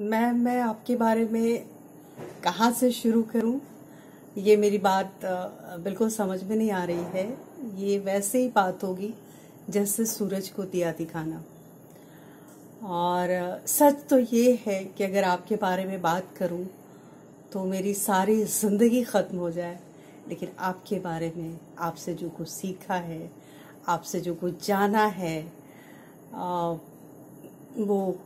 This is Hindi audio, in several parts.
मैं आपके बारे में कहाँ से शुरू करूं, ये मेरी बात बिल्कुल समझ में नहीं आ रही है। ये वैसे ही बात होगी जैसे सूरज को दिया दिखाना। और सच तो ये है कि अगर आपके बारे में बात करूं तो मेरी सारी ज़िंदगी ख़त्म हो जाए, लेकिन आपके बारे में, आपसे जो कुछ सीखा है, आपसे जो कुछ जाना है, वो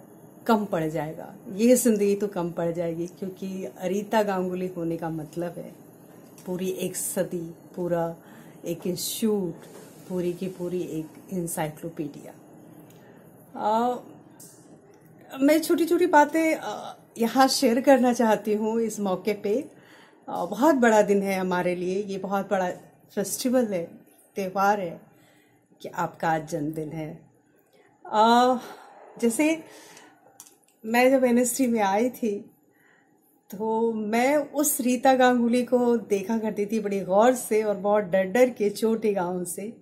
कम पड़ जाएगा। ये ज़िंदगी तो कम पड़ जाएगी, क्योंकि रीता गांगुली होने का मतलब है पूरी एक सदी, पूरा एक इंस्टीट्यूट, पूरी की पूरी एक इंसाइक्लोपीडिया। मैं छोटी छोटी बातें यहाँ शेयर करना चाहती हूँ इस मौके पे। बहुत बड़ा दिन है हमारे लिए, ये बहुत बड़ा फेस्टिवल है, त्यौहार है कि आपका आज जन्मदिन है। जैसे मैं जब एनएसटी में आई थी तो मैं उस रीता गांगुली को देखा करती थी बड़ी गौर से और बहुत डर डर के, छोटे गांव से,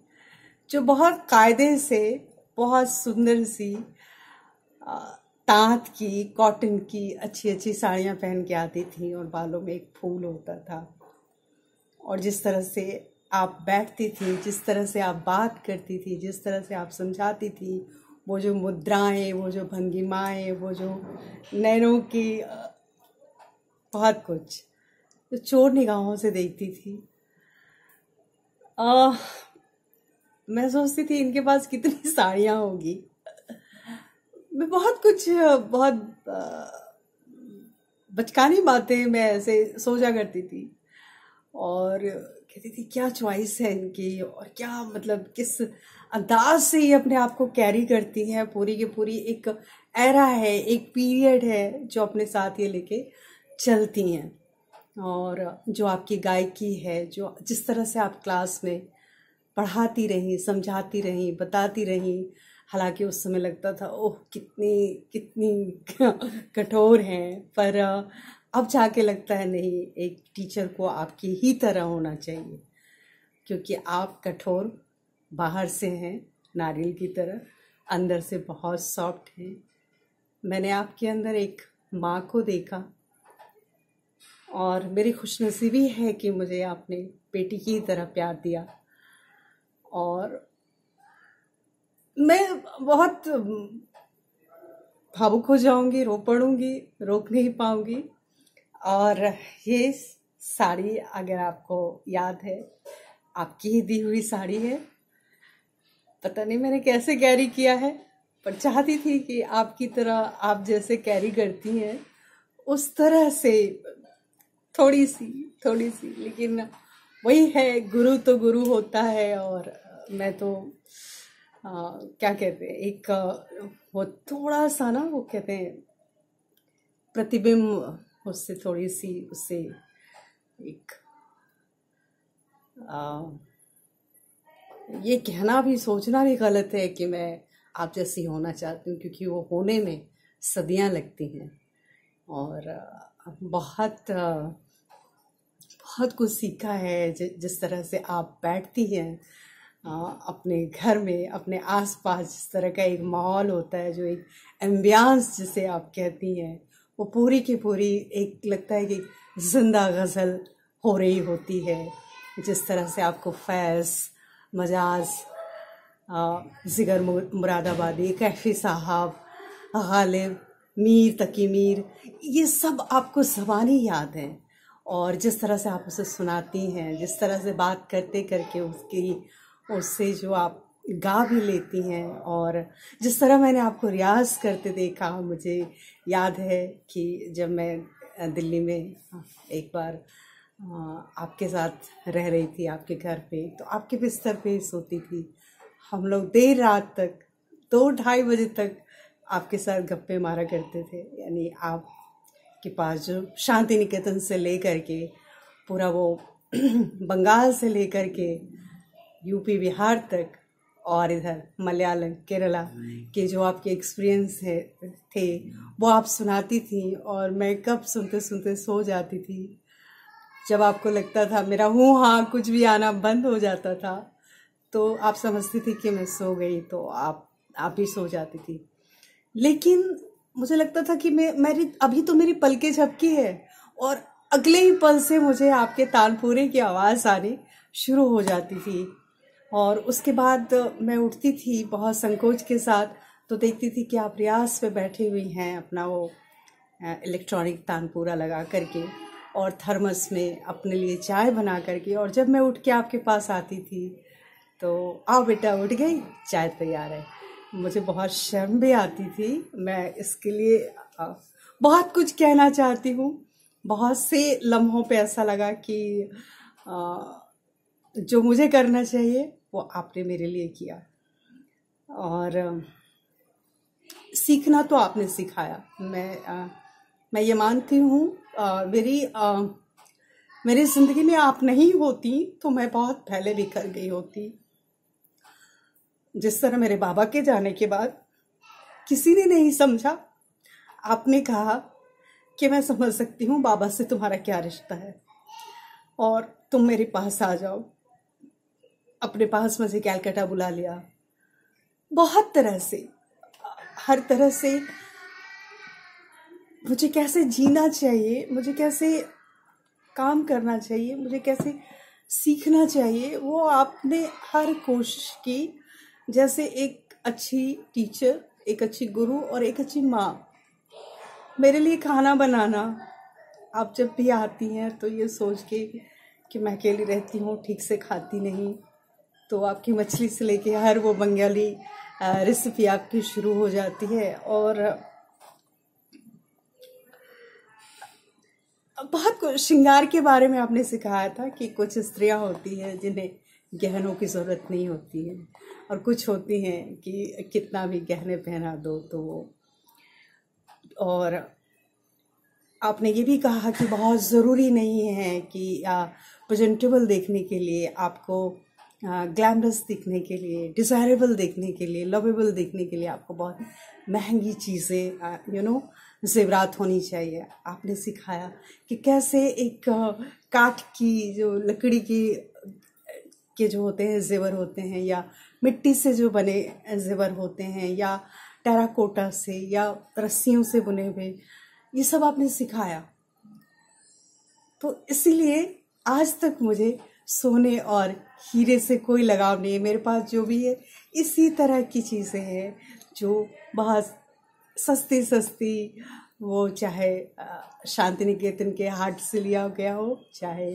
जो बहुत कायदे से, बहुत सुंदर सी तांत की, कॉटन की अच्छी अच्छी साड़ियाँ पहन के आती थी और बालों में एक फूल होता था। और जिस तरह से आप बैठती थी, जिस तरह से आप बात करती थी, जिस तरह से आप समझाती थी, वो जो मुद्राएं, वो जो भंगिमाएं, वो जो नैनों की बहुत कुछ जो चोर निगाहों से देखती थी। मैं सोचती थी इनके पास कितनी साड़ियाँ होगी। मैं बहुत कुछ, बहुत बचकानी बातें मैं ऐसे सोचा करती थी और कहती थी क्या चॉइस है इनकी, और क्या मतलब किस अंदाज से ये अपने आप को कैरी करती हैं। पूरी की पूरी एक एरा है, एक पीरियड है जो अपने साथ ये लेके चलती हैं। और जो आपकी गायकी है, जो जिस तरह से आप क्लास में पढ़ाती रहीं, समझाती रहीं, बताती रहीं, हालांकि उस समय लगता था ओह कितनी कितनी कठोर हैं, पर अब जाके लगता है नहीं, एक टीचर को आपकी ही तरह होना चाहिए, क्योंकि आप कठोर बाहर से हैं नारियल की तरह, अंदर से बहुत सॉफ्ट हैं। मैंने आपके अंदर एक माँ को देखा और मेरी खुशनसीबी है कि मुझे आपने बेटी की तरह प्यार दिया। और मैं बहुत भावुक हो जाऊंगी, रो पड़ूंगी, रोक नहीं पाऊंगी। और ये साड़ी अगर आपको याद है, आपकी ही दी हुई साड़ी है। पता नहीं मैंने कैसे कैरी किया है, पर चाहती थी कि आपकी तरह, आप जैसे कैरी करती हैं उस तरह से थोड़ी सी, लेकिन वही है, गुरु तो गुरु होता है। और मैं तो क्या कहते हैं, एक वो थोड़ा सा ना, वो कहते हैं प्रतिबिंब, उससे थोड़ी सी, उससे एक ये कहना भी, सोचना भी गलत है कि मैं आप जैसी होना चाहती हूँ, क्योंकि वो होने में सदियां लगती हैं। और बहुत बहुत कुछ सीखा है जिस तरह से आप बैठती हैं अपने घर में, अपने आसपास जिस तरह का एक माहौल होता है, जो एक एम्बियंस जिसे आप कहती हैं, वो पूरी की पूरी एक लगता है कि जिंदा गज़ल हो रही होती है। जिस तरह से आपको फैज़, मजाज, जिगर मुरादाबादी, कैफी साहब, गालिब, मीर तकी मीर, ये सब आपको ज़बानी याद है। और जिस तरह से आप उसे सुनाती हैं, जिस तरह से बात करते करके उससे जो आप गा भी लेती हैं, और जिस तरह मैंने आपको रियाज करते देखा, मुझे याद है कि जब मैं दिल्ली में एक बार आपके साथ रह रही थी आपके घर पे, तो आपके बिस्तर पे सोती थी। हम लोग देर रात तक, 2-2:30 बजे तक आपके साथ गप्पे मारा करते थे। यानी आपके पास जो शांति निकेतन से लेकर के पूरा वो बंगाल से लेकर के यूपी बिहार तक, और इधर मलयालम केरला के जो आपके एक्सपीरियंस थे वो आप सुनाती थी। और मैं कब सुनते सुनते सो जाती थी। जब आपको लगता था मेरा हूँ हाँ कुछ भी आना बंद हो जाता था, तो आप समझती थी कि मैं सो गई, तो आप भी सो जाती थी। लेकिन मुझे लगता था कि मेरी अभी तो मेरी पलकें झपकी है और अगले ही पल से मुझे आपके तानपुरे की आवाज़ आनी शुरू हो जाती थी। और उसके बाद मैं उठती थी बहुत संकोच के साथ, तो देखती थी कि आप रियाज पे बैठी हुई हैं अपना वो इलेक्ट्रॉनिक तानपूरा लगा करके और थर्मस में अपने लिए चाय बना करके, और जब मैं उठ के आपके पास आती थी तो आओ बेटा उठ गई, चाय तैयार है। मुझे बहुत शर्म भी आती थी। मैं इसके लिए बहुत कुछ कहना चाहती हूँ। बहुत से लम्हों पे ऐसा लगा कि जो मुझे करना चाहिए वो आपने मेरे लिए किया, और सीखना तो आपने सिखाया। मैं ये मानती हूँ मेरी ज़िंदगी में आप नहीं होती तो मैं बहुत पहले बिखर गई होती। जिस तरह मेरे बाबा के जाने के बाद किसी ने नहीं समझा, आपने कहा कि मैं समझ सकती हूँ बाबा से तुम्हारा क्या रिश्ता है और तुम मेरे पास आ जाओ। अपने पास मुझे कैलकाटा बुला लिया। बहुत तरह से, हर तरह से मुझे कैसे जीना चाहिए, मुझे कैसे काम करना चाहिए, मुझे कैसे सीखना चाहिए, वो आपने हर कोशिश की। जैसे एक अच्छी टीचर, एक अच्छी गुरु और एक अच्छी माँ। मेरे लिए खाना बनाना, आप जब भी आती हैं तो ये सोच के कि मैं अकेली रहती हूँ, ठीक से खाती नहीं, तो आपकी मछली से लेके हर वो बंगाली रेसिपी आपकी शुरू हो जाती है। और बहुत कुछ श्रृंगार के बारे में आपने सिखाया था कि कुछ स्त्रियां होती हैं जिन्हें गहनों की ज़रूरत नहीं होती है, और कुछ होती हैं कि कितना भी गहने पहना दो तो वो। और आपने ये भी कहा कि बहुत ज़रूरी नहीं है कि प्रेजेंटेबल देखने के लिए, आपको ग्लैमरस दिखने के लिए, डिज़ायरेबल देखने के लिए, लवेबल देखने के लिए आपको बहुत महंगी चीज़ें ज़ेवरात होनी चाहिए। आपने सिखाया कि कैसे एक काठ की जो लकड़ी की के जो होते हैं जेवर होते हैं, या मिट्टी से जो बने जेवर होते हैं, या टेराकोटा से या रस्सियों से बुने हुए, ये सब आपने सिखाया। तो इसीलिए आज तक मुझे सोने और हीरे से कोई लगाव नहीं है। मेरे पास जो भी है इसी तरह की चीज़ें हैं जो बहुत सस्ती सस्ती, वो चाहे शांति निकेतन के हाट से लिया गया हो, चाहे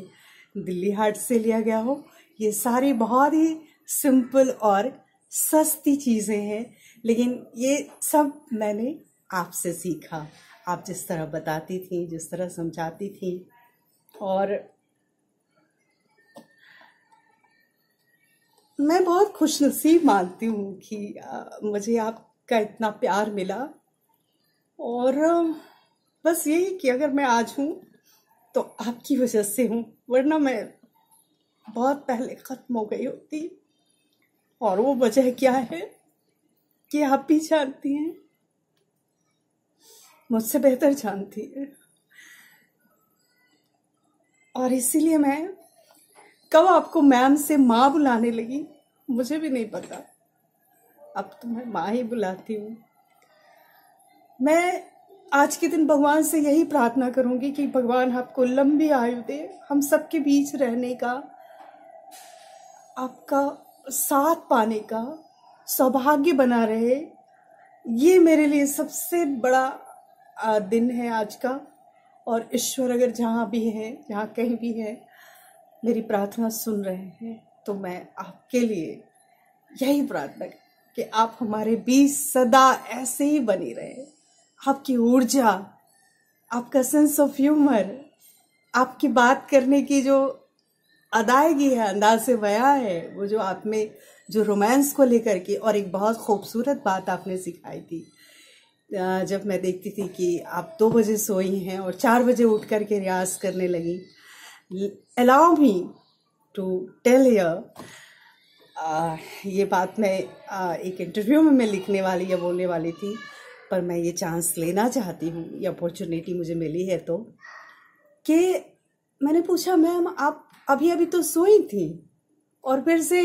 दिल्ली हाट से लिया गया हो, ये सारी बहुत ही सिंपल और सस्ती चीज़ें हैं। लेकिन ये सब मैंने आपसे सीखा। आप जिस तरह बताती थी, जिस तरह समझाती थी, और मैं बहुत खुशनसीब मानती हूँ कि मुझे आपका इतना प्यार मिला। और बस यही कि अगर मैं आज हूँ तो आपकी वजह से हूँ, वरना मैं बहुत पहले ख़त्म हो गई होती। और वो वजह क्या है कि आप भी जानती हैं, मुझसे बेहतर जानती है। और इसीलिए मैं कब आपको मैम से माँ बुलाने लगी मुझे भी नहीं पता। अब तो मैं माँ ही बुलाती हूँ। मैं आज के दिन भगवान से यही प्रार्थना करूंगी कि भगवान आपको लंबी आयु दे, हम सबके बीच रहने का, आपका साथ पाने का सौभाग्य बना रहे। ये मेरे लिए सबसे बड़ा दिन है आज का। और ईश्वर अगर जहाँ भी है, जहाँ कहीं भी है, मेरी प्रार्थना सुन रहे हैं, तो मैं आपके लिए यही प्रार्थना कि आप हमारे बीच सदा ऐसे ही बनी रहे। आपकी ऊर्जा, आपका सेंस ऑफ ह्यूमर, आपकी बात करने की जो अदायगी है, अंदाज से बयां है, वो जो आप में जो रोमांस को लेकर के। और एक बहुत खूबसूरत बात आपने सिखाई थी, जब मैं देखती थी कि आप 2 बजे सोई हैं और 4 बजे उठ कर के रियाज करने लगी। Allow me to tell you, ये बात मैं एक इंटरव्यू में मैं लिखने वाली या बोलने वाली थी, पर मैं ये चांस लेना चाहती हूँ, ये अपॉर्चुनिटी मुझे मिली है। तो कि मैंने पूछा, मैम आप अभी अभी तो सोई थी और फिर से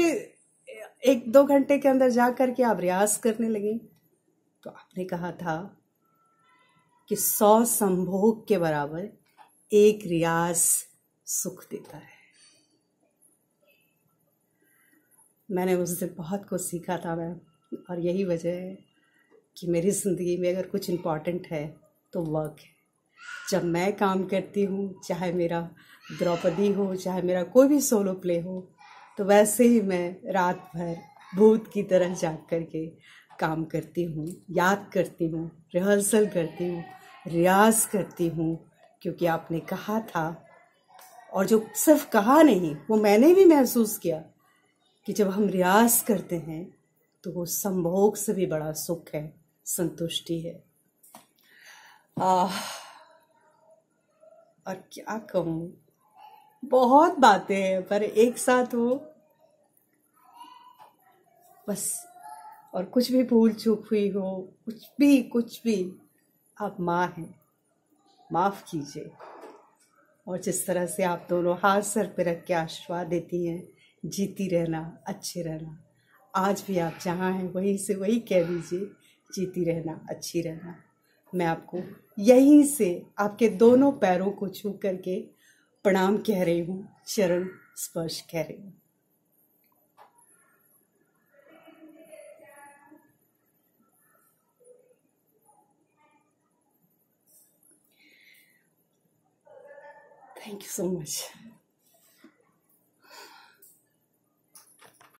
1-2 घंटे के अंदर जा कर के आप रियाज करने लगी। तो आपने कहा था कि 100 संभोग के बराबर एक रियाज सुख देता है। मैंने उस दिन बहुत कुछ सीखा था मैम, और यही वजह है कि मेरी ज़िंदगी में अगर कुछ इम्पॉर्टेंट है तो वर्क है। जब मैं काम करती हूँ, चाहे मेरा द्रौपदी हो, चाहे मेरा कोई भी सोलो प्ले हो, तो वैसे ही मैं रात भर भूत की तरह जाग करके काम करती हूँ, याद करती हूँ, रिहर्सल करती हूँ, रियाज करती हूँ, क्योंकि आपने कहा था, और जो सिर्फ कहा नहीं, वो मैंने भी महसूस किया कि जब हम रियाज करते हैं तो वो संभोग से भी बड़ा सुख है, संतुष्टि है। और क्या कहूँ, बहुत बातें हैं, पर एक साथ वो बस, और कुछ भी भूल चूक हुई हो, कुछ भी, आप माँ हैं, माफ़ कीजिए। और जिस तरह से आप दोनों हाथ सर पे रख के आशीर्वाद देती हैं, जीती रहना, अच्छे रहना, आज भी आप जहाँ हैं वहीं से वही कह दीजिए, जीती रहना, अच्छी रहना। मैं आपको यहीं से आपके दोनों पैरों को छू करके प्रणाम कह रही हूँ, चरण स्पर्श कह रही हूँ। Thank you so much.